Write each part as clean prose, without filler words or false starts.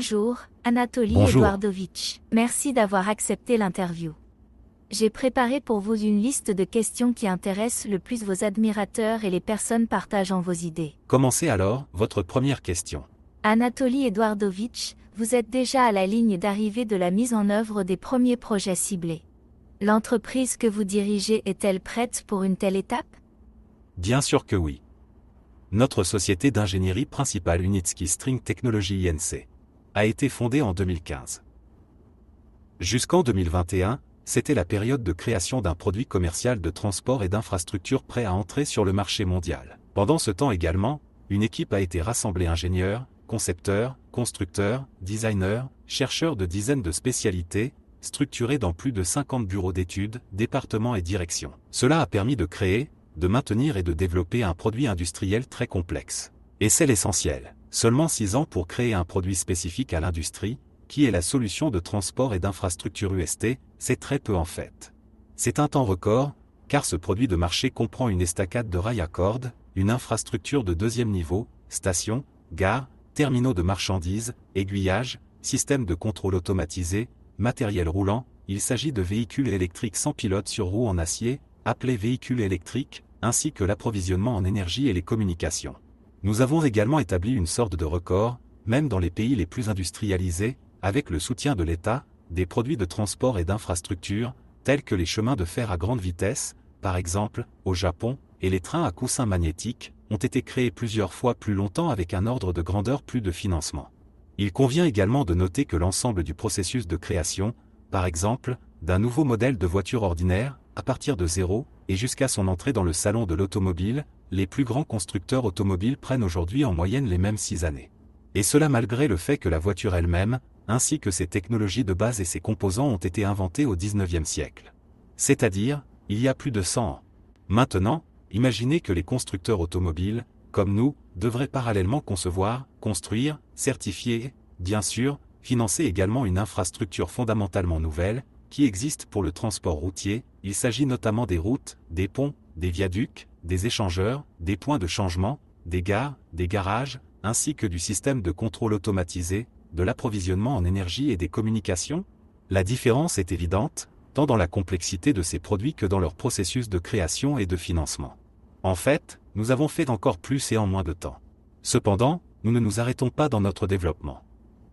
Bonjour, Anatoly Bonjour. Eduardovitch. Merci d'avoir accepté l'interview. J'ai préparé pour vous une liste de questions qui intéressent le plus vos admirateurs et les personnes partageant vos idées. Commencez alors, votre première question. Anatoly Eduardovitch, vous êtes déjà à la ligne d'arrivée de la mise en œuvre des premiers projets ciblés. L'entreprise que vous dirigez est-elle prête pour une telle étape? Bien sûr que oui. Notre société d'ingénierie principale Unitsky String Technology Inc. a été fondée en 2015. Jusqu'en 2021, c'était la période de création d'un produit commercial de transport et d'infrastructure prêt à entrer sur le marché mondial. Pendant ce temps également, une équipe a été rassemblée ingénieurs, concepteurs, constructeurs, designers, chercheurs de dizaines de spécialités, structurés dans plus de 50 bureaux d'études, départements et directions. Cela a permis de créer, de maintenir et de développer un produit industriel très complexe. Et c'est l'essentiel. Seulement 6 ans pour créer un produit spécifique à l'industrie, qui est la solution de transport et d'infrastructure UST, c'est très peu en fait. C'est un temps record, car ce produit de marché comprend une estacade de rails à cordes, une infrastructure de deuxième niveau, stations, gares, terminaux de marchandises, aiguillages, système de contrôle automatisé, matériel roulant. Il s'agit de véhicules électriques sans pilote sur roues en acier, appelés véhicules électriques, ainsi que l'approvisionnement en énergie et les communications. Nous avons également établi une sorte de record, même dans les pays les plus industrialisés, avec le soutien de l'État, des produits de transport et d'infrastructure, tels que les chemins de fer à grande vitesse, par exemple, au Japon, et les trains à coussins magnétiques, ont été créés plusieurs fois plus longtemps avec un ordre de grandeur plus de financement. Il convient également de noter que l'ensemble du processus de création, par exemple, d'un nouveau modèle de voiture ordinaire, à partir de zéro, et jusqu'à son entrée dans le salon de l'automobile, les plus grands constructeurs automobiles prennent aujourd'hui en moyenne les mêmes 6 années. Et cela malgré le fait que la voiture elle-même, ainsi que ses technologies de base et ses composants ont été inventés au XIXe siècle. C'est-à-dire, il y a plus de 100 ans. Maintenant, imaginez que les constructeurs automobiles, comme nous, devraient parallèlement concevoir, construire, certifier, bien sûr, financer également une infrastructure fondamentalement nouvelle, qui existe pour le transport routier. Il s'agit notamment des routes, des ponts, des viaducs, des échangeurs, des points de changement, des gares, des garages, ainsi que du système de contrôle automatisé, de l'approvisionnement en énergie et des communications. La différence est évidente, tant dans la complexité de ces produits que dans leur processus de création et de financement. En fait, nous avons fait encore plus et en moins de temps. Cependant, nous ne nous arrêtons pas dans notre développement.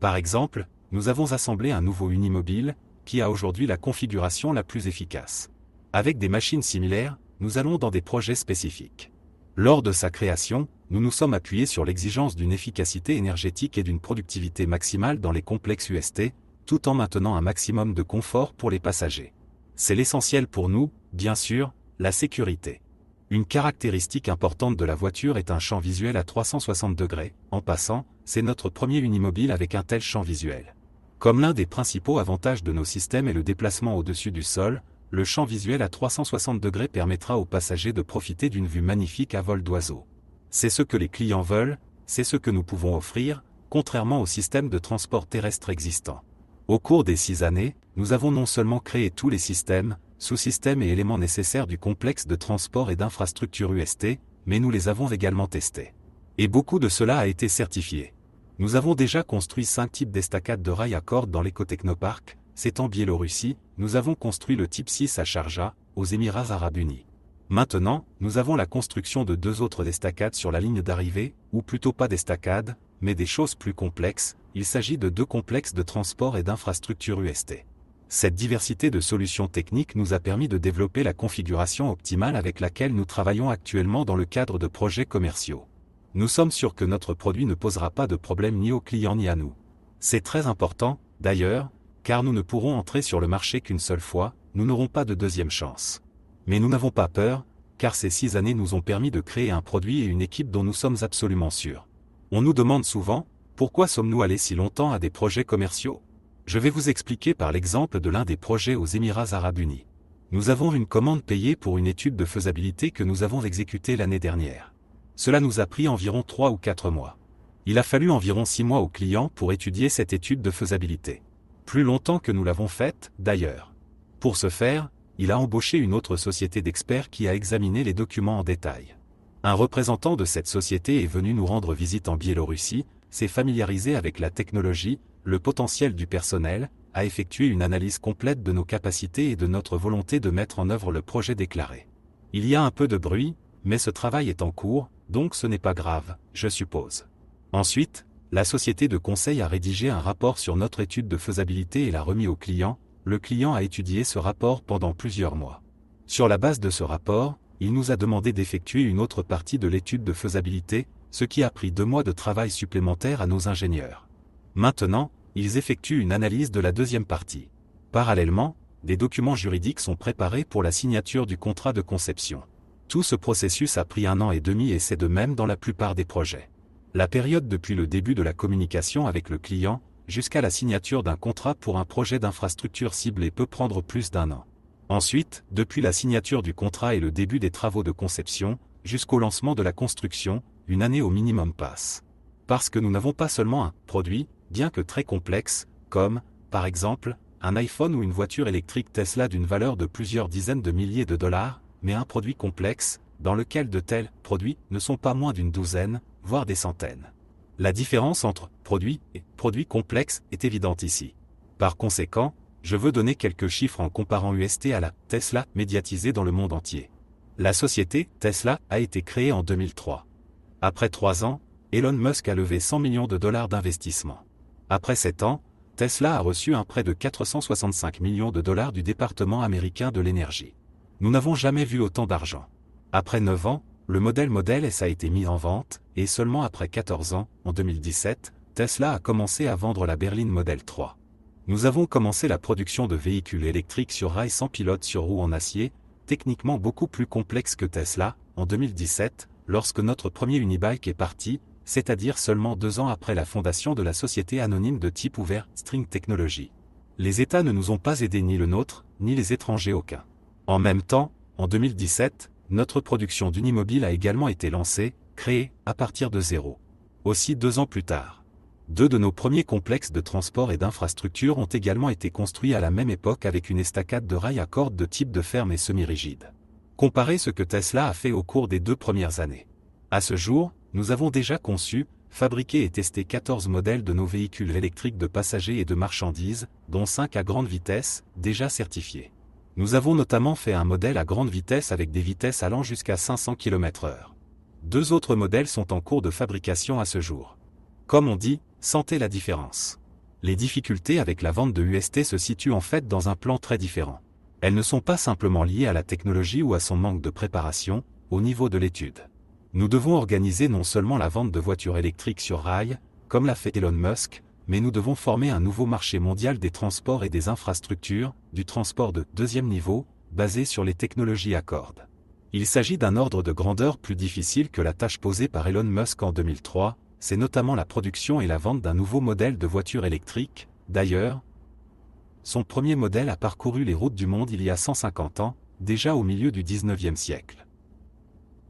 Par exemple, nous avons assemblé un nouveau Unimobile, qui a aujourd'hui la configuration la plus efficace. Avec des machines similaires, nous allons dans des projets spécifiques. Lors de sa création, nous nous sommes appuyés sur l'exigence d'une efficacité énergétique et d'une productivité maximale dans les complexes UST, tout en maintenant un maximum de confort pour les passagers. C'est l'essentiel pour nous, bien sûr, la sécurité. Une caractéristique importante de la voiture est un champ visuel à 360 degrés. En passant, c'est notre premier Unimobile avec un tel champ visuel. Comme l'un des principaux avantages de nos systèmes est le déplacement au-dessus du sol, le champ visuel à 360 degrés permettra aux passagers de profiter d'une vue magnifique à vol d'oiseau. C'est ce que les clients veulent, c'est ce que nous pouvons offrir, contrairement au système de transport terrestre existant. Au cours des 6 années, nous avons non seulement créé tous les systèmes, sous-systèmes et éléments nécessaires du complexe de transport et d'infrastructure UST, mais nous les avons également testés. Et beaucoup de cela a été certifié. Nous avons déjà construit 5 types d'estacades de rails à cordes dans l'éco-technoparc. C'est en Biélorussie, nous avons construit le type 6 à Sharjah, aux Émirats Arabes Unis. Maintenant, nous avons la construction de 2 autres estacades sur la ligne d'arrivée, ou plutôt pas d'estacades, mais des choses plus complexes. Il s'agit de 2 complexes de transport et d'infrastructure UST. Cette diversité de solutions techniques nous a permis de développer la configuration optimale avec laquelle nous travaillons actuellement dans le cadre de projets commerciaux. Nous sommes sûrs que notre produit ne posera pas de problème ni aux clients ni à nous. C'est très important, d'ailleurs, car nous ne pourrons entrer sur le marché qu'une seule fois, nous n'aurons pas de deuxième chance. Mais nous n'avons pas peur, car ces 6 années nous ont permis de créer un produit et une équipe dont nous sommes absolument sûrs. On nous demande souvent, pourquoi sommes-nous allés si longtemps à des projets commerciaux? Je vais vous expliquer par l'exemple de l'un des projets aux Émirats Arabes Unis. Nous avons une commande payée pour une étude de faisabilité que nous avons exécutée l'année dernière. Cela nous a pris environ 3 ou 4 mois. Il a fallu environ 6 mois au client pour étudier cette étude de faisabilité. Plus longtemps que nous l'avons faite, d'ailleurs. Pour ce faire, il a embauché une autre société d'experts qui a examiné les documents en détail. Un représentant de cette société est venu nous rendre visite en Biélorussie, s'est familiarisé avec la technologie, le potentiel du personnel, a effectué une analyse complète de nos capacités et de notre volonté de mettre en œuvre le projet déclaré. Il y a un peu de bruit, mais ce travail est en cours, donc ce n'est pas grave, je suppose. Ensuite, la société de conseil a rédigé un rapport sur notre étude de faisabilité et l'a remis au client. Le client a étudié ce rapport pendant plusieurs mois. Sur la base de ce rapport, il nous a demandé d'effectuer une autre partie de l'étude de faisabilité, ce qui a pris 2 mois de travail supplémentaire à nos ingénieurs. Maintenant, ils effectuent une analyse de la deuxième partie. Parallèlement, des documents juridiques sont préparés pour la signature du contrat de conception. Tout ce processus a pris 1 an et demi et c'est de même dans la plupart des projets. La période depuis le début de la communication avec le client, jusqu'à la signature d'un contrat pour un projet d'infrastructure ciblé peut prendre plus d'1 an. Ensuite, depuis la signature du contrat et le début des travaux de conception, jusqu'au lancement de la construction, 1 année au minimum passe. Parce que nous n'avons pas seulement un produit, bien que très complexe, comme, par exemple, un iPhone ou une voiture électrique Tesla d'une valeur de plusieurs dizaines de milliers de dollars, mais un produit complexe, dans lequel de tels produits ne sont pas moins d'une douzaine, voire des centaines. La différence entre produit et produit complexe est évidente ici. Par conséquent, je veux donner quelques chiffres en comparant UST à la Tesla médiatisée dans le monde entier. La société Tesla a été créée en 2003. Après 3 ans, Elon Musk a levé 100 millions de dollars d'investissement. Après 7 ans, Tesla a reçu un prêt de 465 millions de dollars du département américain de l'énergie. Nous n'avons jamais vu autant d'argent. Après 9 ans, le Model S a été mis en vente, et seulement après 14 ans, en 2017, Tesla a commencé à vendre la berline Model 3. Nous avons commencé la production de véhicules électriques sur rail sans pilote sur roues en acier, techniquement beaucoup plus complexe que Tesla, en 2017, lorsque notre premier Unibike est parti, c'est-à-dire seulement 2 ans après la fondation de la société anonyme de type ouvert String Technology. Les États ne nous ont pas aidés ni le nôtre, ni les étrangers aucun. En même temps, en 2017, notre production d'Unimobile a également été lancée, créée, à partir de zéro. Aussi 2 ans plus tard. 2 de nos premiers complexes de transport et d'infrastructure ont également été construits à la même époque avec une estacade de rails à cordes de type de ferme et semi-rigide. Comparez ce que Tesla a fait au cours des 2 premières années. À ce jour, nous avons déjà conçu, fabriqué et testé 14 modèles de nos véhicules électriques de passagers et de marchandises, dont 5 à grande vitesse, déjà certifiés. Nous avons notamment fait un modèle à grande vitesse avec des vitesses allant jusqu'à 500 km/h. 2 autres modèles sont en cours de fabrication à ce jour. Comme on dit, sentez la différence. Les difficultés avec la vente de UST se situent en fait dans un plan très différent. Elles ne sont pas simplement liées à la technologie ou à son manque de préparation, au niveau de l'étude. Nous devons organiser non seulement la vente de voitures électriques sur rail, comme l'a fait Elon Musk, mais nous devons former un nouveau marché mondial des transports et des infrastructures, du transport de 2e niveau, basé sur les technologies à cordes. Il s'agit d'un ordre de grandeur plus difficile que la tâche posée par Elon Musk en 2003, c'est notamment la production et la vente d'un nouveau modèle de voiture électrique. D'ailleurs, son premier modèle a parcouru les routes du monde il y a 150 ans, déjà au milieu du 19e siècle.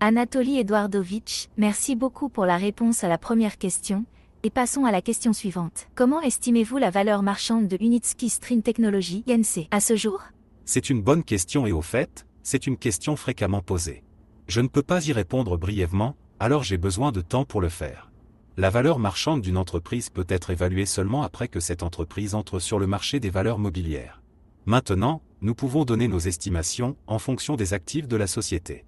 Anatoly Eduardovitch, merci beaucoup pour la réponse à la première question, et passons à la question suivante. Comment estimez-vous la valeur marchande de Unitsky String Technology (INC) à ce jour? C'est une bonne question et au fait, c'est une question fréquemment posée. Je ne peux pas y répondre brièvement, alors j'ai besoin de temps pour le faire. La valeur marchande d'une entreprise peut être évaluée seulement après que cette entreprise entre sur le marché des valeurs mobilières. Maintenant, nous pouvons donner nos estimations en fonction des actifs de la société.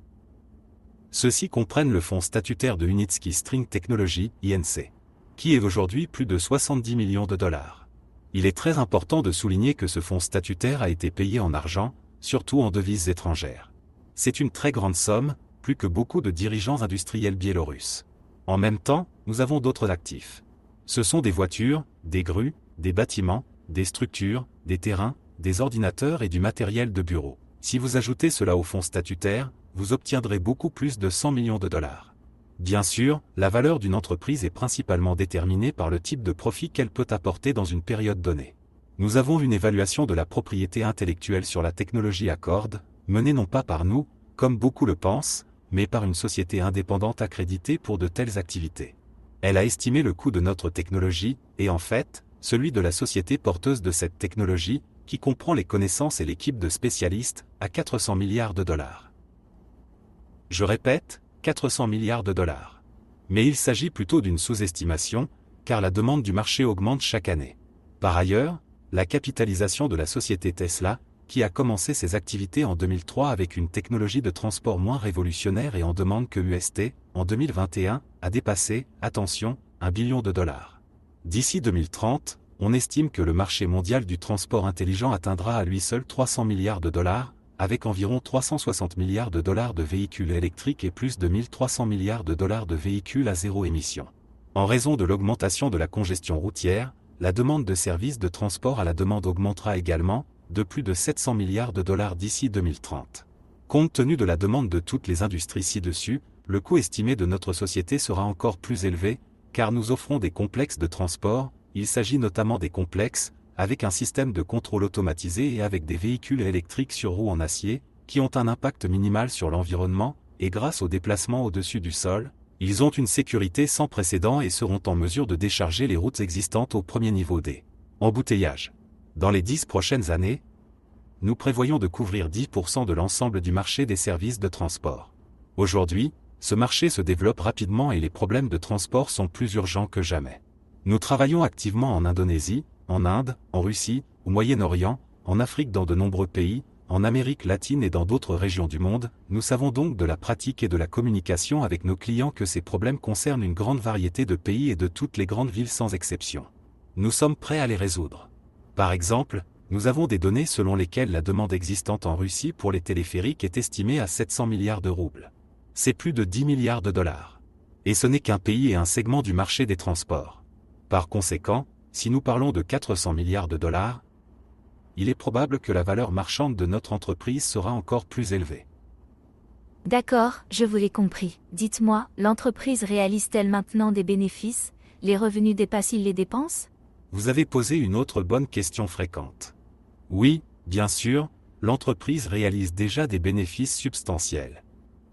Ceux-ci comprennent le fonds statutaire de Unitsky String Technology, INC, qui est aujourd'hui plus de 70 millions de dollars. Il est très important de souligner que ce fonds statutaire a été payé en argent, surtout en devises étrangères. C'est une très grande somme, plus que beaucoup de dirigeants industriels biélorusses. En même temps, nous avons d'autres actifs. Ce sont des voitures, des grues, des bâtiments, des structures, des terrains, des ordinateurs et du matériel de bureau. Si vous ajoutez cela au fonds statutaire, vous obtiendrez beaucoup plus de 100 millions de dollars. Bien sûr, la valeur d'une entreprise est principalement déterminée par le type de profit qu'elle peut apporter dans une période donnée. Nous avons une évaluation de la propriété intellectuelle sur la technologie à cordes, menée non pas par nous, comme beaucoup le pensent, mais par une société indépendante accréditée pour de telles activités. Elle a estimé le coût de notre technologie, et en fait, celui de la société porteuse de cette technologie, qui comprend les connaissances et l'équipe de spécialistes, à 400 milliards de dollars. Je répète, 400 milliards de dollars. Mais il s'agit plutôt d'une sous-estimation, car la demande du marché augmente chaque année. Par ailleurs, la capitalisation de la société Tesla, qui a commencé ses activités en 2003 avec une technologie de transport moins révolutionnaire et en demande que UST, en 2021, a dépassé, attention, $1 billion. D'ici 2030, on estime que le marché mondial du transport intelligent atteindra à lui seul $300 milliards, avec environ $360 milliards de véhicules électriques et plus de $1 milliards de véhicules à zéro émission. En raison de l'augmentation de la congestion routière, la demande de services de transport à la demande augmentera également, de plus de $700 milliards d'ici 2030. Compte tenu de la demande de toutes les industries ci-dessus, le coût estimé de notre société sera encore plus élevé, car nous offrons des complexes de transport, il s'agit notamment des complexes, avec un système de contrôle automatisé et avec des véhicules électriques sur roues en acier, qui ont un impact minimal sur l'environnement, et grâce au déplacement au-dessus du sol, ils ont une sécurité sans précédent et seront en mesure de décharger les routes existantes au premier niveau des embouteillages. Dans les 10 prochaines années, nous prévoyons de couvrir 10% de l'ensemble du marché des services de transport. Aujourd'hui, ce marché se développe rapidement et les problèmes de transport sont plus urgents que jamais. Nous travaillons activement en Indonésie, en Inde, en Russie, au Moyen-Orient, en Afrique dans de nombreux pays, en Amérique latine et dans d'autres régions du monde. Nous savons donc de la pratique et de la communication avec nos clients que ces problèmes concernent une grande variété de pays et de toutes les grandes villes sans exception. Nous sommes prêts à les résoudre. Par exemple, nous avons des données selon lesquelles la demande existante en Russie pour les téléphériques est estimée à 700 milliards de roubles. C'est plus de $10 milliards. Et ce n'est qu'un pays et un segment du marché des transports. Par conséquent, si nous parlons de 400 milliards de dollars, il est probable que la valeur marchande de notre entreprise sera encore plus élevée. D'accord, je vous l'ai compris. Dites-moi, l'entreprise réalise-t-elle maintenant des bénéfices? Les revenus dépassent-ils les dépenses? Vous avez posé une autre bonne question fréquente. Oui, bien sûr, l'entreprise réalise déjà des bénéfices substantiels.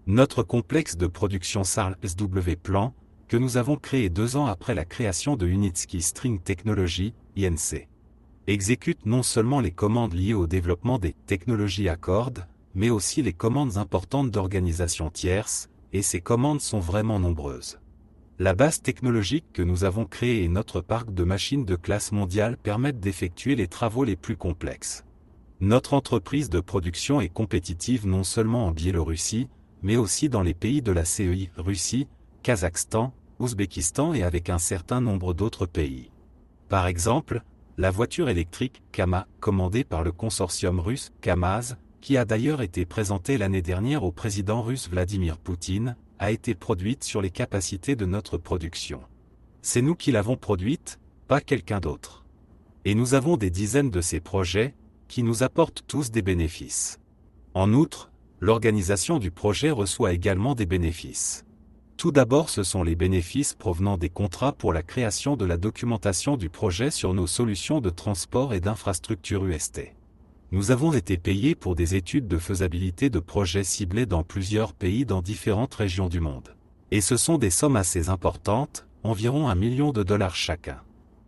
Notre complexe de production SARL SW Plan, que nous avons créé 2 ans après la création de Unitsky String Technology, INC, exécute non seulement les commandes liées au développement des technologies Accord, mais aussi les commandes importantes d'organisations tierces, et ces commandes sont vraiment nombreuses. La base technologique que nous avons créée et notre parc de machines de classe mondiale permettent d'effectuer les travaux les plus complexes. Notre entreprise de production est compétitive non seulement en Biélorussie, mais aussi dans les pays de la CEI, Russie, Kazakhstan, Ouzbékistan et avec un certain nombre d'autres pays. Par exemple, la voiture électrique Kama, commandée par le consortium russe Kamaz, qui a d'ailleurs été présentée l'année dernière au président russe Vladimir Poutine, a été produite sur les capacités de notre production. C'est nous qui l'avons produite, pas quelqu'un d'autre. Et nous avons des dizaines de ces projets, qui nous apportent tous des bénéfices. En outre, l'organisation du projet reçoit également des bénéfices. Tout d'abord, ce sont les bénéfices provenant des contrats pour la création de la documentation du projet sur nos solutions de transport et d'infrastructure UST. Nous avons été payés pour des études de faisabilité de projets ciblés dans plusieurs pays dans différentes régions du monde. Et ce sont des sommes assez importantes, environ $1 million chacun.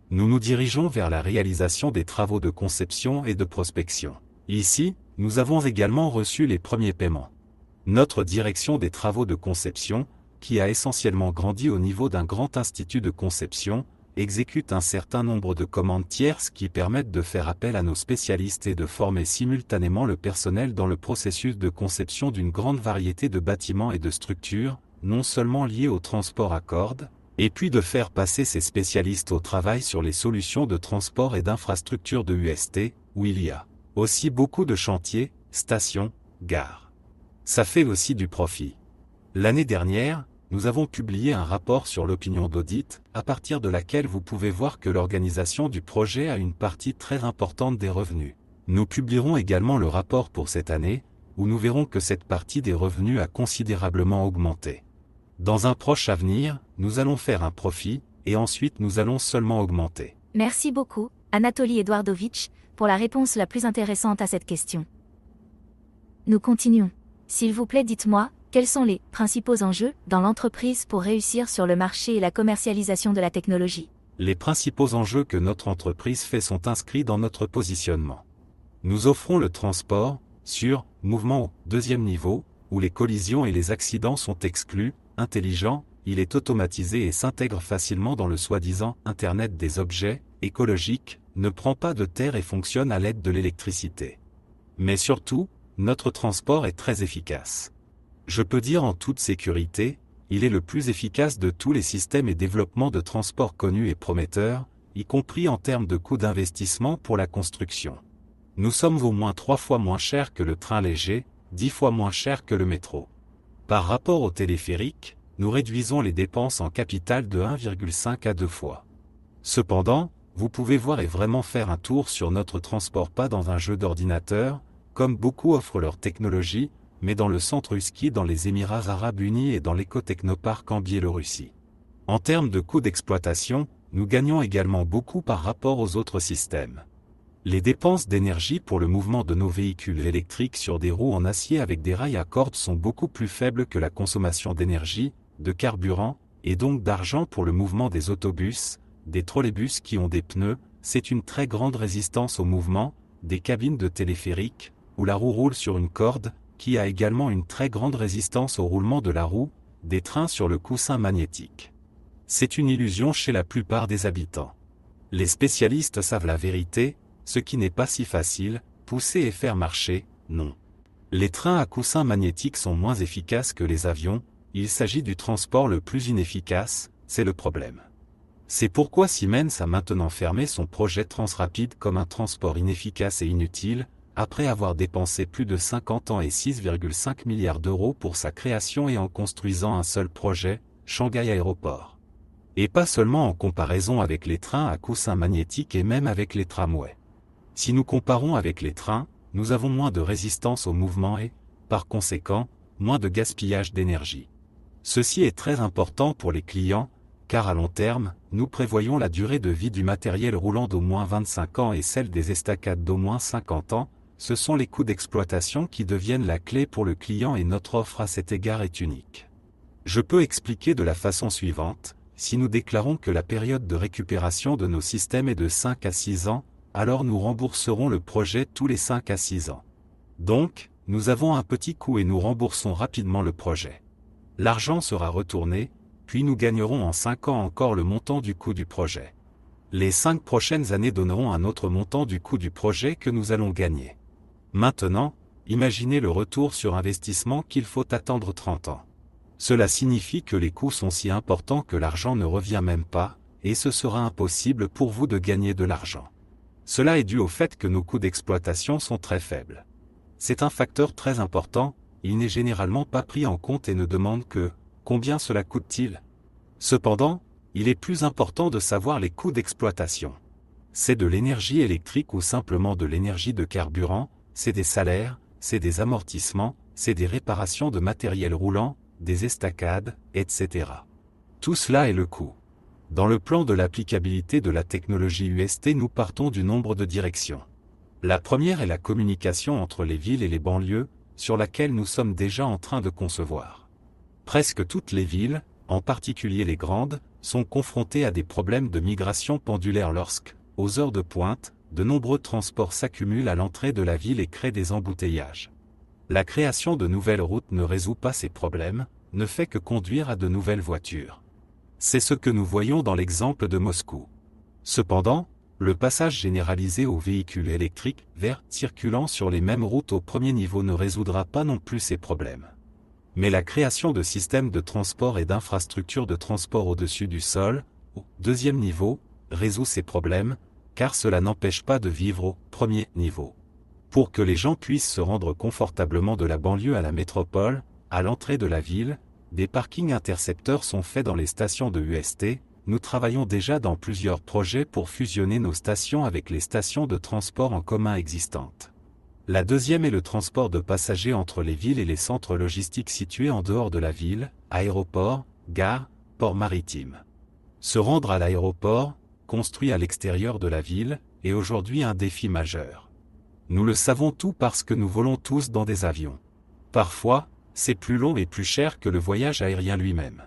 Nous nous dirigeons vers la réalisation des travaux de conception et de prospection. Ici, nous avons également reçu les premiers paiements. Notre direction des travaux de conception, qui a essentiellement grandi au niveau d'un grand institut de conception, exécute un certain nombre de commandes tierces qui permettent de faire appel à nos spécialistes et de former simultanément le personnel dans le processus de conception d'une grande variété de bâtiments et de structures, non seulement liés au transport Accord, et puis de faire passer ces spécialistes au travail sur les solutions de transport et d'infrastructure de UST, où il y a aussi beaucoup de chantiers, stations, gares. Ça fait aussi du profit. L'année dernière, nous avons publié un rapport sur l'opinion d'audit, à partir de laquelle vous pouvez voir que l'organisation du projet a une partie très importante des revenus. Nous publierons également le rapport pour cette année, où nous verrons que cette partie des revenus a considérablement augmenté. Dans un proche avenir, nous allons faire un profit, et ensuite nous allons seulement augmenter. Merci beaucoup, Anatoly Eduardovitch, pour la réponse la plus intéressante à cette question. Nous continuons. S'il vous plaît, dites-moi, quels sont les principaux enjeux dans l'entreprise pour réussir sur le marché et la commercialisation de la technologie? Les principaux enjeux que notre entreprise fait sont inscrits dans notre positionnement. Nous offrons le transport, sur, mouvement au deuxième niveau, où les collisions et les accidents sont exclus, intelligent, il est automatisé et s'intègre facilement dans le soi-disant Internet des objets, écologique, ne prend pas de terre et fonctionne à l'aide de l'électricité. Mais surtout, notre transport est très efficace. Je peux dire en toute sécurité, il est le plus efficace de tous les systèmes et développements de transport connus et prometteurs, y compris en termes de coût d'investissement pour la construction. Nous sommes au moins 3 fois moins chers que le train léger, 10 fois moins chers que le métro. Par rapport au téléphérique, nous réduisons les dépenses en capital de 1,5 à 2 fois. Cependant, vous pouvez voir et vraiment faire un tour sur notre transport pas dans un jeu d'ordinateur, comme beaucoup offrent leur technologie, mais dans le centre Husky dans les Émirats Arabes Unis et dans l'éco-technoparc en Biélorussie. En termes de coût d'exploitation, nous gagnons également beaucoup par rapport aux autres systèmes. Les dépenses d'énergie pour le mouvement de nos véhicules électriques sur des roues en acier avec des rails à cordes sont beaucoup plus faibles que la consommation d'énergie, de carburant, et donc d'argent pour le mouvement des autobus, des trolleybus qui ont des pneus, c'est une très grande résistance au mouvement, des cabines de téléphérique, où la roue roule sur une corde, qui a également une très grande résistance au roulement de la roue, des trains sur le coussin magnétique. C'est une illusion chez la plupart des habitants. Les spécialistes savent la vérité, ce qui n'est pas si facile, pousser et faire marcher, non. Les trains à coussin magnétique sont moins efficaces que les avions, il s'agit du transport le plus inefficace, c'est le problème. C'est pourquoi Siemens a maintenant fermé son projet Transrapid comme un transport inefficace et inutile, après avoir dépensé plus de 50 ans et 6,5 milliards d'euros pour sa création et en construisant un seul projet, Shanghai Aéroport. Et pas seulement en comparaison avec les trains à coussin magnétique et même avec les tramways. Si nous comparons avec les trains, nous avons moins de résistance au mouvement et, par conséquent, moins de gaspillage d'énergie. Ceci est très important pour les clients, car à long terme, nous prévoyons la durée de vie du matériel roulant d'au moins 25 ans et celle des estacades d'au moins 50 ans, ce sont les coûts d'exploitation qui deviennent la clé pour le client et notre offre à cet égard est unique. Je peux expliquer de la façon suivante, si nous déclarons que la période de récupération de nos systèmes est de 5 à 6 ans, alors nous rembourserons le projet tous les 5 à 6 ans. Donc, nous avons un petit coût et nous remboursons rapidement le projet. L'argent sera retourné, puis nous gagnerons en 5 ans encore le montant du coût du projet. Les 5 prochaines années donneront un autre montant du coût du projet que nous allons gagner. Maintenant, imaginez le retour sur investissement qu'il faut attendre 30 ans. Cela signifie que les coûts sont si importants que l'argent ne revient même pas, et ce sera impossible pour vous de gagner de l'argent. Cela est dû au fait que nos coûts d'exploitation sont très faibles. C'est un facteur très important, il n'est généralement pas pris en compte et ne demande que « combien cela coûte-t-il ?» Cependant, il est plus important de savoir les coûts d'exploitation. C'est de l'énergie électrique ou simplement de l'énergie de carburant, c'est des salaires, c'est des amortissements, c'est des réparations de matériel roulant, des estacades, etc. Tout cela est le coût. Dans le plan de l'applicabilité de la technologie UST, nous partons du nombre de directions. La première est la communication entre les villes et les banlieues, sur laquelle nous sommes déjà en train de concevoir. Presque toutes les villes, en particulier les grandes, sont confrontées à des problèmes de migration pendulaire lorsque, aux heures de pointe, de nombreux transports s'accumulent à l'entrée de la ville et créent des embouteillages. La création de nouvelles routes ne résout pas ces problèmes, ne fait que conduire à de nouvelles voitures. C'est ce que nous voyons dans l'exemple de Moscou. Cependant, le passage généralisé aux véhicules électriques verts circulant sur les mêmes routes au premier niveau ne résoudra pas non plus ces problèmes. Mais la création de systèmes de transport et d'infrastructures de transport au-dessus du sol, au deuxième niveau, résout ces problèmes, car cela n'empêche pas de vivre au premier niveau. Pour que les gens puissent se rendre confortablement de la banlieue à la métropole, à l'entrée de la ville, des parkings intercepteurs sont faits dans les stations de UST, nous travaillons déjà dans plusieurs projets pour fusionner nos stations avec les stations de transport en commun existantes. La deuxième est le transport de passagers entre les villes et les centres logistiques situés en dehors de la ville, aéroports, gares, ports maritimes. Se rendre à l'aéroport, construit à l'extérieur de la ville, est aujourd'hui un défi majeur. Nous le savons tout parce que nous volons tous dans des avions. Parfois, c'est plus long et plus cher que le voyage aérien lui-même.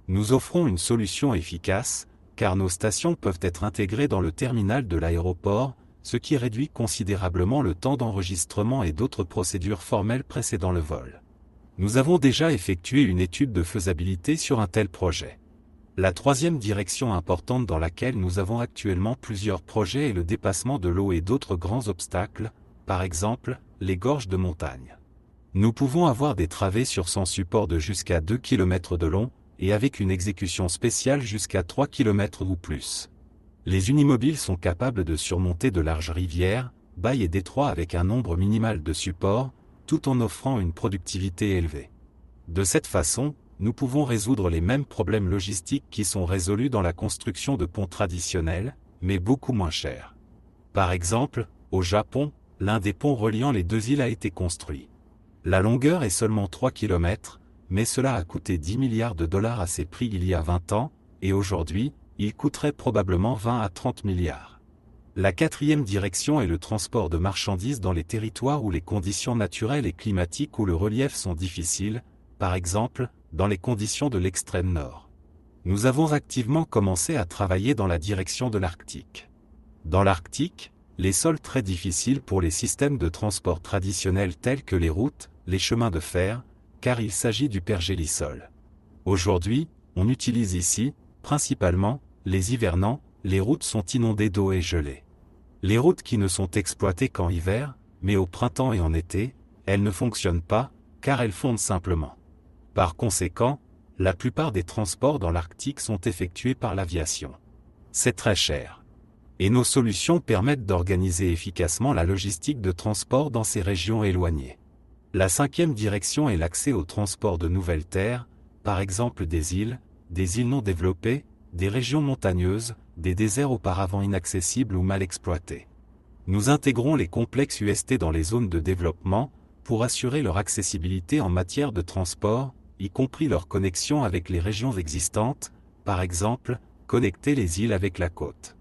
Nous offrons une solution efficace, car nos stations peuvent être intégrées dans le terminal de l'aéroport, ce qui réduit considérablement le temps d'enregistrement et d'autres procédures formelles précédant le vol. Nous avons déjà effectué une étude de faisabilité sur un tel projet. La troisième direction importante dans laquelle nous avons actuellement plusieurs projets est le dépassement de l'eau et d'autres grands obstacles, par exemple, les gorges de montagne. Nous pouvons avoir des travées sur son support de jusqu'à 2 km de long, et avec une exécution spéciale jusqu'à 3 km ou plus. Les unimobiles sont capables de surmonter de larges rivières, bails et détroits avec un nombre minimal de supports, tout en offrant une productivité élevée. De cette façon, nous pouvons résoudre les mêmes problèmes logistiques qui sont résolus dans la construction de ponts traditionnels, mais beaucoup moins chers. Par exemple, au Japon, l'un des ponts reliant les deux îles a été construit. La longueur est seulement 3 km, mais cela a coûté 10 milliards de dollars à ses prix il y a 20 ans, et aujourd'hui, il coûterait probablement 20 à 30 milliards. La quatrième direction est le transport de marchandises dans les territoires où les conditions naturelles et climatiques ou le relief sont difficiles, par exemple, dans les conditions de l'extrême nord. Nous avons activement commencé à travailler dans la direction de l'Arctique. Dans l'Arctique, les sols très difficiles pour les systèmes de transport traditionnels tels que les routes, les chemins de fer, car il s'agit du pergélisol. Aujourd'hui, on utilise ici, principalement, les hivernants, les routes sont inondées d'eau et gelées. Les routes qui ne sont exploitées qu'en hiver, mais au printemps et en été, elles ne fonctionnent pas, car elles fondent simplement. Par conséquent, la plupart des transports dans l'Arctique sont effectués par l'aviation. C'est très cher. Et nos solutions permettent d'organiser efficacement la logistique de transport dans ces régions éloignées. La cinquième direction est l'accès au transport de nouvelles terres, par exemple des îles non développées, des régions montagneuses, des déserts auparavant inaccessibles ou mal exploités. Nous intégrons les complexes UST dans les zones de développement, pour assurer leur accessibilité en matière de transport, y compris leur connexion avec les régions existantes, par exemple, connecter les îles avec la côte.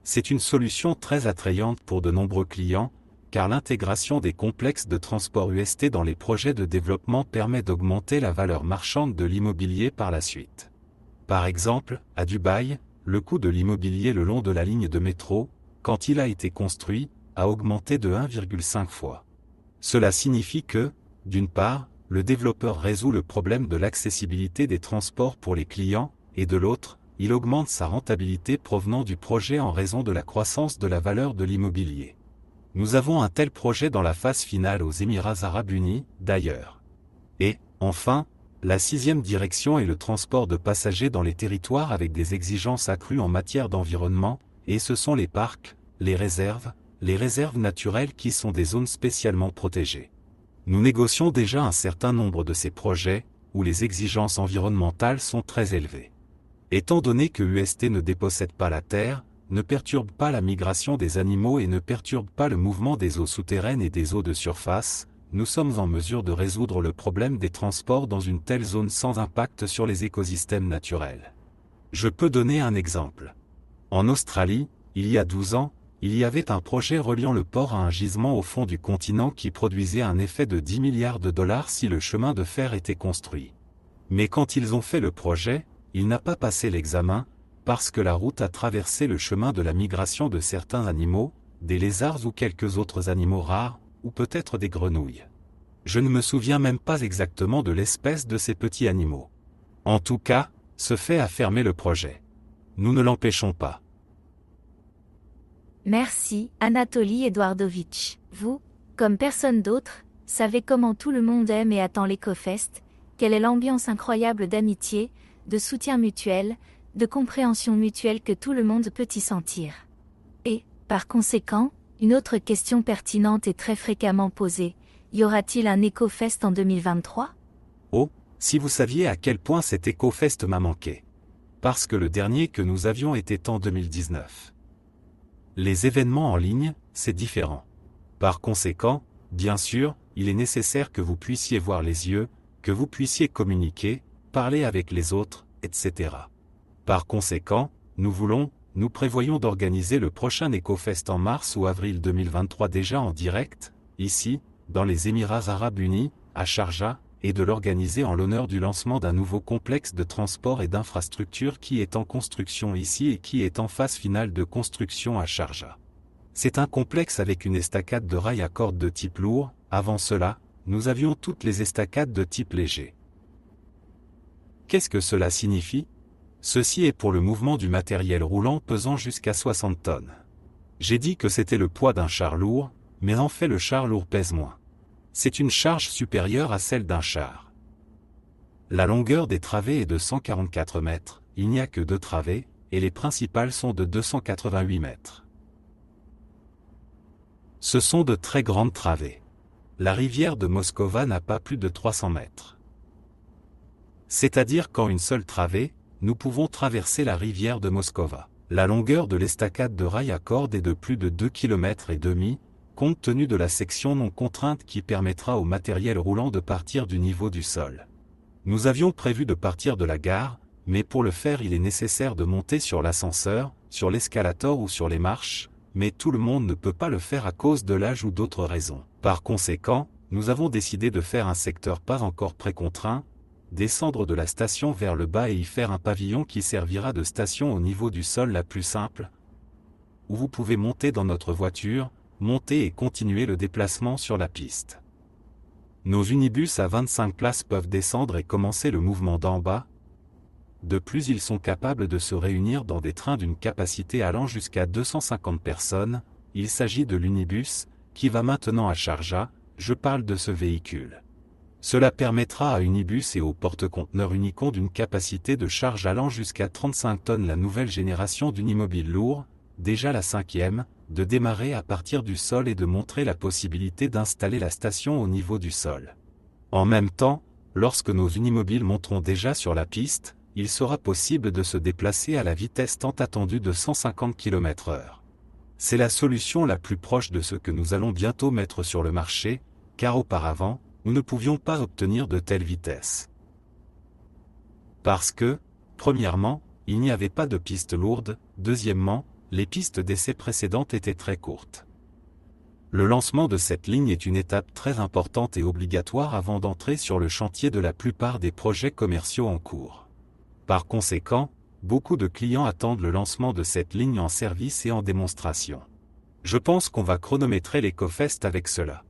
C'est une solution très attrayante pour de nombreux clients, car l'intégration des complexes de transport UST dans les projets de développement permet d'augmenter la valeur marchande de l'immobilier par la suite. Par exemple, à Dubaï, le coût de l'immobilier le long de la ligne de métro, quand il a été construit, a augmenté de 1,5 fois. Cela signifie que, d'une part, le développeur résout le problème de l'accessibilité des transports pour les clients, et de l'autre, il augmente sa rentabilité provenant du projet en raison de la croissance de la valeur de l'immobilier. Nous avons un tel projet dans la phase finale aux Émirats arabes unis, d'ailleurs. Et, enfin, la sixième direction est le transport de passagers dans les territoires avec des exigences accrues en matière d'environnement, et ce sont les parcs, les réserves naturelles qui sont des zones spécialement protégées. Nous négocions déjà un certain nombre de ces projets, où les exigences environnementales sont très élevées. Étant donné que UST ne dépossède pas la terre, ne perturbe pas la migration des animaux et ne perturbe pas le mouvement des eaux souterraines et des eaux de surface, nous sommes en mesure de résoudre le problème des transports dans une telle zone sans impact sur les écosystèmes naturels. Je peux donner un exemple. En Australie, il y a 12 ans, il y avait un projet reliant le port à un gisement au fond du continent qui produisait un effet de 10 milliards de dollars si le chemin de fer était construit. Mais quand ils ont fait le projet, il n'a pas passé l'examen, parce que la route a traversé le chemin de la migration de certains animaux, des lézards ou quelques autres animaux rares, ou peut-être des grenouilles. Je ne me souviens même pas exactement de l'espèce de ces petits animaux. En tout cas, ce fait a fermé le projet. Nous ne l'empêchons pas. Merci, Anatoly Eduardovitch. Vous, comme personne d'autre, savez comment tout le monde aime et attend l'EcoFest, quelle est l'ambiance incroyable d'amitié, de soutien mutuel, de compréhension mutuelle que tout le monde peut y sentir. Et, par conséquent, une autre question pertinente et très fréquemment posée, y aura-t-il un EcoFest en 2023 ? Oh, si vous saviez à quel point cet EcoFest m'a manqué. Parce que le dernier que nous avions était en 2019. Les événements en ligne, c'est différent. Par conséquent, bien sûr, il est nécessaire que vous puissiez voir les yeux, que vous puissiez communiquer, parler avec les autres, etc. Par conséquent, nous prévoyons d'organiser le prochain EcoFest en mars ou avril 2023 déjà en direct, ici, dans les Émirats arabes unis, à Sharjah, et de l'organiser en l'honneur du lancement d'un nouveau complexe de transport et d'infrastructure qui est en construction ici et qui est en phase finale de construction à Sharjah. C'est un complexe avec une estacade de rails à cordes de type lourd, avant cela, nous avions toutes les estacades de type léger. Qu'est-ce que cela signifie ? Ceci est pour le mouvement du matériel roulant pesant jusqu'à 60 tonnes. J'ai dit que c'était le poids d'un char lourd, mais en fait le char lourd pèse moins. C'est une charge supérieure à celle d'un char. La longueur des travées est de 144 mètres, il n'y a que 2 travées, et les principales sont de 288 mètres. Ce sont de très grandes travées. La rivière de Moskova n'a pas plus de 300 mètres. C'est-à-dire qu'en une seule travée, nous pouvons traverser la rivière de Moskova. La longueur de l'estacade de rail à cordes est de plus de 2,5 km, compte tenu de la section non contrainte qui permettra au matériel roulant de partir du niveau du sol. Nous avions prévu de partir de la gare, mais pour le faire il est nécessaire de monter sur l'ascenseur, sur l'escalator ou sur les marches, mais tout le monde ne peut pas le faire à cause de l'âge ou d'autres raisons. Par conséquent, nous avons décidé de faire un secteur pas encore précontraint, descendre de la station vers le bas et y faire un pavillon qui servira de station au niveau du sol la plus simple, où vous pouvez monter dans notre voiture, monter et continuer le déplacement sur la piste. Nos unibus à 25 places peuvent descendre et commencer le mouvement d'en bas. De plus, ils sont capables de se réunir dans des trains d'une capacité allant jusqu'à 250 personnes. Il s'agit de l'unibus, qui va maintenant à Sharjah, je parle de ce véhicule. Cela permettra à Unibus et aux porte-conteneurs Unicon d'une capacité de charge allant jusqu'à 35 tonnes la nouvelle génération d'Unimobile lourd, déjà la 5e, de démarrer à partir du sol et de montrer la possibilité d'installer la station au niveau du sol. En même temps, lorsque nos Unimobiles monteront déjà sur la piste, il sera possible de se déplacer à la vitesse tant attendue de 150 km/h. C'est la solution la plus proche de ce que nous allons bientôt mettre sur le marché, car auparavant, nous ne pouvions pas obtenir de telles vitesses. Parce que, premièrement, il n'y avait pas de piste lourde, deuxièmement, les pistes d'essai précédentes étaient très courtes. Le lancement de cette ligne est une étape très importante et obligatoire avant d'entrer sur le chantier de la plupart des projets commerciaux en cours. Par conséquent, beaucoup de clients attendent le lancement de cette ligne en service et en démonstration. Je pense qu'on va chronométrer l'EcoFest avec cela.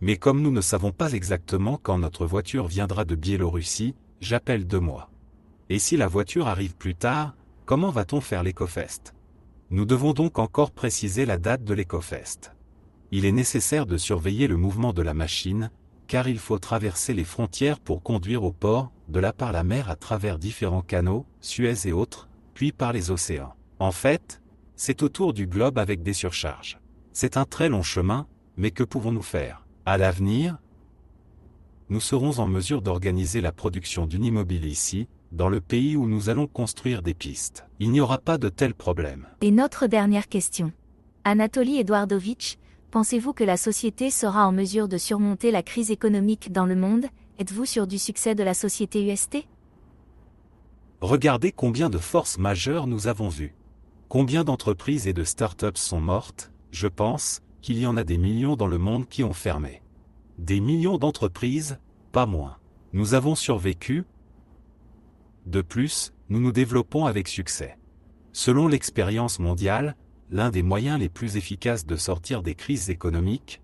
Mais comme nous ne savons pas exactement quand notre voiture viendra de Biélorussie, j'appelle 2 mois. Et si la voiture arrive plus tard, comment va-t-on faire l'EcoFest? Nous devons donc encore préciser la date de l'EcoFest. Il est nécessaire de surveiller le mouvement de la machine, car il faut traverser les frontières pour conduire au port, de là par la mer à travers différents canaux, Suez et autres, puis par les océans. En fait, c'est autour du globe avec des surcharges. C'est un très long chemin, mais que pouvons-nous faire? À l'avenir, nous serons en mesure d'organiser la production d'Unimobile ici, dans le pays où nous allons construire des pistes. Il n'y aura pas de tels problèmes. Et notre dernière question. Anatoly Eduardovitch, pensez-vous que la société sera en mesure de surmonter la crise économique dans le monde? Êtes-vous sûr du succès de la société UST? Regardez combien de forces majeures nous avons eues. Combien d'entreprises et de start-up sont mortes, je pense, qu'il y en a des millions dans le monde qui ont fermé. Des millions d'entreprises, pas moins. Nous avons survécu. De plus, nous nous développons avec succès. Selon l'expérience mondiale, l'un des moyens les plus efficaces de sortir des crises économiques,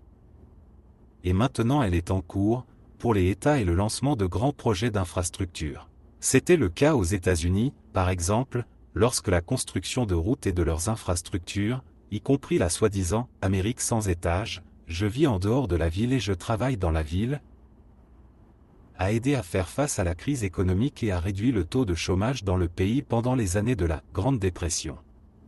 et maintenant elle est en cours, pour les États et le lancement de grands projets d'infrastructures. C'était le cas aux États-Unis, par exemple, lorsque la construction de routes et de leurs infrastructures, y compris la soi-disant « Amérique sans étage », je vis en dehors de la ville et je travaille dans la ville, a aidé à faire face à la crise économique et a réduit le taux de chômage dans le pays pendant les années de la Grande Dépression.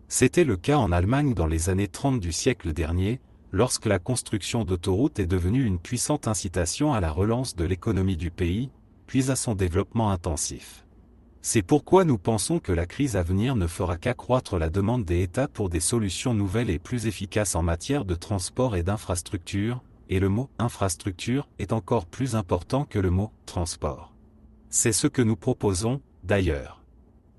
C'était le cas en Allemagne dans les années 30 du siècle dernier, lorsque la construction d'autoroutes est devenue une puissante incitation à la relance de l'économie du pays, puis à son développement intensif. C'est pourquoi nous pensons que la crise à venir ne fera qu'accroître la demande des États pour des solutions nouvelles et plus efficaces en matière de transport et d'infrastructure, et le mot « infrastructure » est encore plus important que le mot « transport ». C'est ce que nous proposons, d'ailleurs.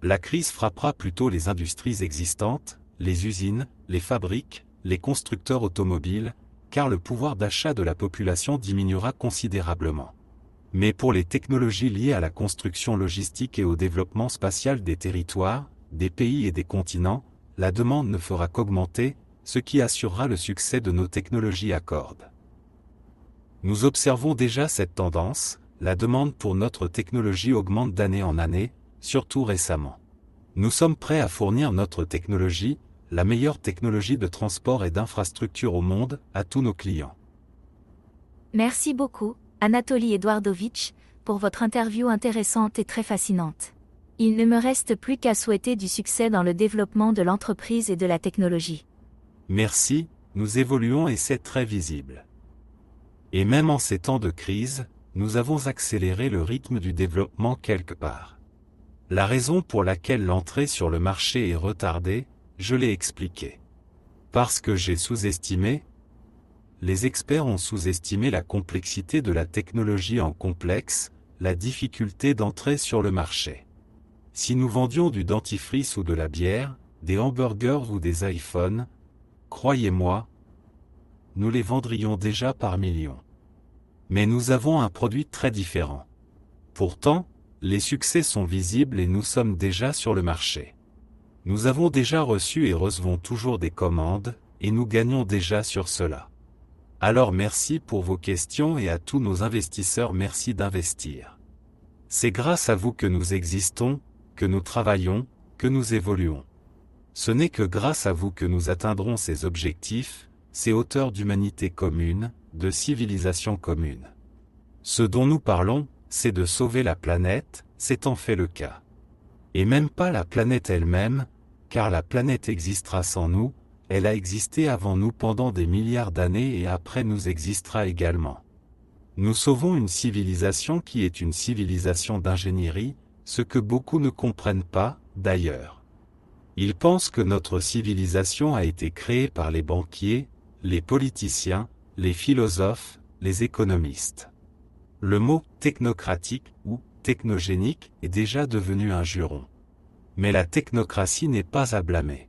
La crise frappera plutôt les industries existantes, les usines, les fabriques, les constructeurs automobiles, car le pouvoir d'achat de la population diminuera considérablement. Mais pour les technologies liées à la construction logistique et au développement spatial des territoires, des pays et des continents, la demande ne fera qu'augmenter, ce qui assurera le succès de nos technologies à cordes. Nous observons déjà cette tendance, la demande pour notre technologie augmente d'année en année, surtout récemment. Nous sommes prêts à fournir notre technologie, la meilleure technologie de transport et d'infrastructure au monde, à tous nos clients. Merci beaucoup, Anatoly Eduardovitch, pour votre interview intéressante et très fascinante. Il ne me reste plus qu'à souhaiter du succès dans le développement de l'entreprise et de la technologie. Merci, nous évoluons et c'est très visible. Et même en ces temps de crise, nous avons accéléré le rythme du développement quelque part. La raison pour laquelle l'entrée sur le marché est retardée, je l'ai expliqué. Parce que j'ai sous-estimé. Les experts ont sous-estimé la complexité de la technologie en complexe, la difficulté d'entrer sur le marché. Si nous vendions du dentifrice ou de la bière, des hamburgers ou des iPhones, croyez-moi, nous les vendrions déjà par millions. Mais nous avons un produit très différent. Pourtant, les succès sont visibles et nous sommes déjà sur le marché. Nous avons déjà reçu et recevons toujours des commandes, et nous gagnons déjà sur cela. Alors merci pour vos questions et à tous nos investisseurs merci d'investir. C'est grâce à vous que nous existons, que nous travaillons, que nous évoluons. Ce n'est que grâce à vous que nous atteindrons ces objectifs, ces hauteurs d'humanité commune, de civilisation commune. Ce dont nous parlons, c'est de sauver la planète, c'est en fait le cas. Et même pas la planète elle-même, car la planète existera sans nous, elle a existé avant nous pendant des milliards d'années et après nous existera également. Nous sauvons une civilisation qui est une civilisation d'ingénierie, ce que beaucoup ne comprennent pas, d'ailleurs. Ils pensent que notre civilisation a été créée par les banquiers, les politiciens, les philosophes, les économistes. Le mot « technocratique » ou « technogénique » est déjà devenu un juron. Mais la technocratie n'est pas à blâmer.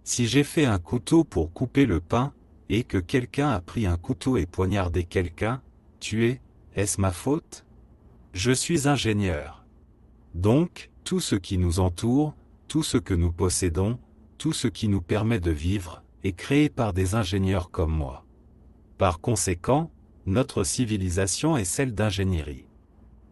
Si j'ai fait un couteau pour couper le pain, et que quelqu'un a pris un couteau et poignardé quelqu'un, tué, est-ce ma faute ? Je suis ingénieur. Donc, tout ce qui nous entoure, tout ce que nous possédons, tout ce qui nous permet de vivre, est créé par des ingénieurs comme moi. Par conséquent, notre civilisation est celle d'ingénierie.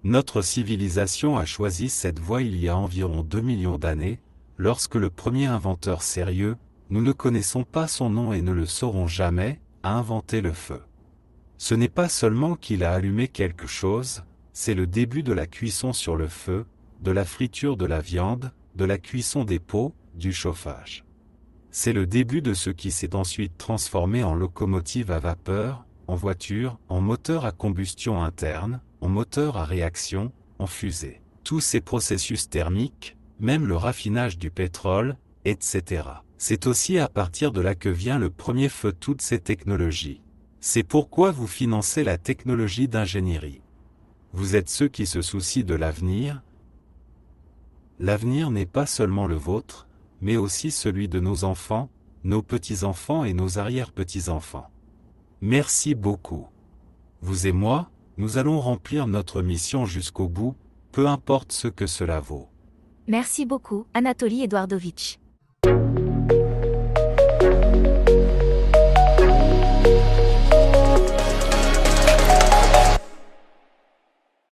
Notre civilisation a choisi cette voie il y a environ 2 millions d'années, lorsque le premier inventeur sérieux, nous ne connaissons pas son nom et ne le saurons jamais, a inventé le feu. Ce n'est pas seulement qu'il a allumé quelque chose, c'est le début de la cuisson sur le feu, de la friture de la viande, de la cuisson des pots, du chauffage. C'est le début de ce qui s'est ensuite transformé en locomotive à vapeur, en voiture, en moteur à combustion interne, en moteur à réaction, en fusée. Tous ces processus thermiques, même le raffinage du pétrole, etc. C'est aussi à partir de là que vient le premier feu toutes ces technologies. C'est pourquoi vous financez la technologie d'ingénierie. Vous êtes ceux qui se soucient de l'avenir. L'avenir n'est pas seulement le vôtre, mais aussi celui de nos enfants, nos petits-enfants et nos arrière-petits-enfants. Merci beaucoup. Vous et moi, nous allons remplir notre mission jusqu'au bout, peu importe ce que cela vaut. Merci beaucoup, Anatoly Eduardovitch.